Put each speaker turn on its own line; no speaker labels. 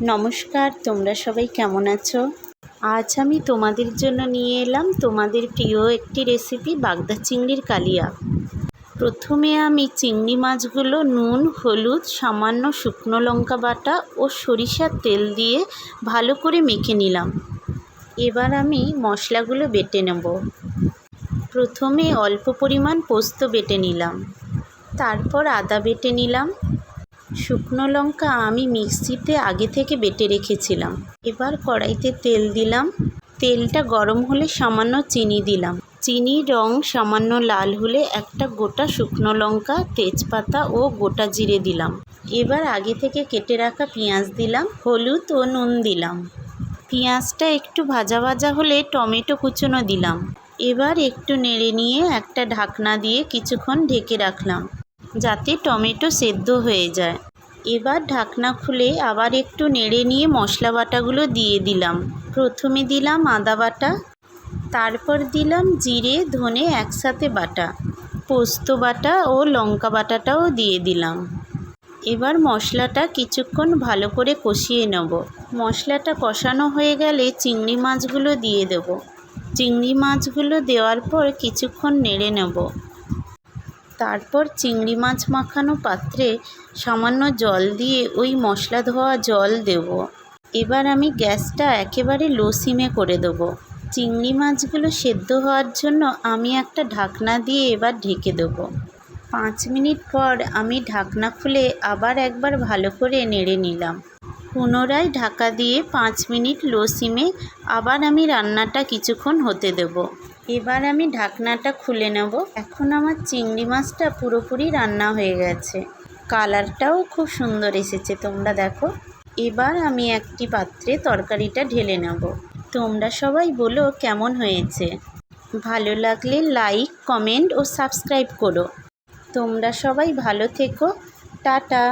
নমস্কার, তোমরা সবাই কেমন আছো? আজ আমি তোমাদের জন্য নিয়ে এলাম তোমাদের প্রিয় একটি রেসিপি, বাগদা চিংড়ির কালিয়া। প্রথমে আমি চিংড়ি মাছগুলো নুন, হলুদ, সামান্য শুকনো লঙ্কা বাটা ও সরিষার তেল দিয়ে ভালো করে মেখে নিলাম। এবার আমি মশলাগুলো বেটে নেব। প্রথমে অল্প পরিমাণ পোস্ত বেটে নিলাম, তারপর আদা বেটে নিলাম। শুকনো লঙ্কা আমি মিক্সিতে আগে থেকে বেটে রেখেছিলাম। এবার কড়াইতে তেল দিলাম। তেলটা গরম হলে সামান্য চিনি দিলাম। চিনির রং সামান্য লাল হলে একটা গোটা শুকনো লঙ্কা, তেজপাতা ও গোটা জিরে দিলাম। এবার আগে থেকে কেটে রাখা পেঁয়াজ দিলাম, হলুদ ও নুন দিলাম। পেঁয়াজটা একটু ভাজা ভাজা হলে টমেটো কুচনো দিলাম। এবার একটু নেড়ে নিয়ে একটা ঢাকনা দিয়ে কিছুক্ষণ ঢেকে রাখলাম, যাতে টমেটো সেদ্ধ হয়ে যায়। এবার ঢাকনা খুলে আবার একটু নেড়ে নিয়ে মশলা বাটাগুলো দিয়ে দিলাম। প্রথমে দিলাম আদা বাটা, তারপর দিলাম জিরে ধনে একসাথে বাটা, পোস্ত বাটা ও লঙ্কা বাটাটাও দিয়ে দিলাম। এবার মশলাটা কিছুক্ষণ ভালো করে কষিয়ে নেব। মশলাটা কষানো হয়ে গেলে চিংড়ি মাছগুলো দিয়ে দেব। চিংড়ি মাছগুলো দেওয়ার পর কিছুক্ষণ নেড়ে নেব। তারপর চিংড়ি মাছ মাখানো পাত্রে সামান্য জল দিয়ে ওই মশলা ধোয়া জল দেব। এবার আমি গ্যাসটা একেবারে লো সিমে করে দেব। চিংড়ি মাছগুলো সেদ্ধ হওয়ার জন্য আমি একটা ঢাকনা দিয়ে এবার ঢেকে দেব। 5 মিনিট পর আমি ঢাকনা খুলে আবার একবার ভালো করে নেড়ে নিলাম। পুনরায় ঢাকা দিয়ে 5 মিনিট লো সিমে আবার আমি রান্নাটা কিছুক্ষণ হতে দেব। এবার আমি ঢাকনাটা খুলে নেব। এখন আমার চিংড়ি মাছটা পুরোপুরি রান্না হয়ে গেছে। কালারটাও খুব সুন্দর এসেছে, তোমরা দেখো। এবার আমি একটি পাত্রে তরকারিটা ঢেলে নেব। তোমরা সবাই বলো কেমন হয়েছে। ভালো লাগলে লাইক, কমেন্ট ও সাবস্ক্রাইব করো। তোমরা সবাই ভালো থেকো। টাটা।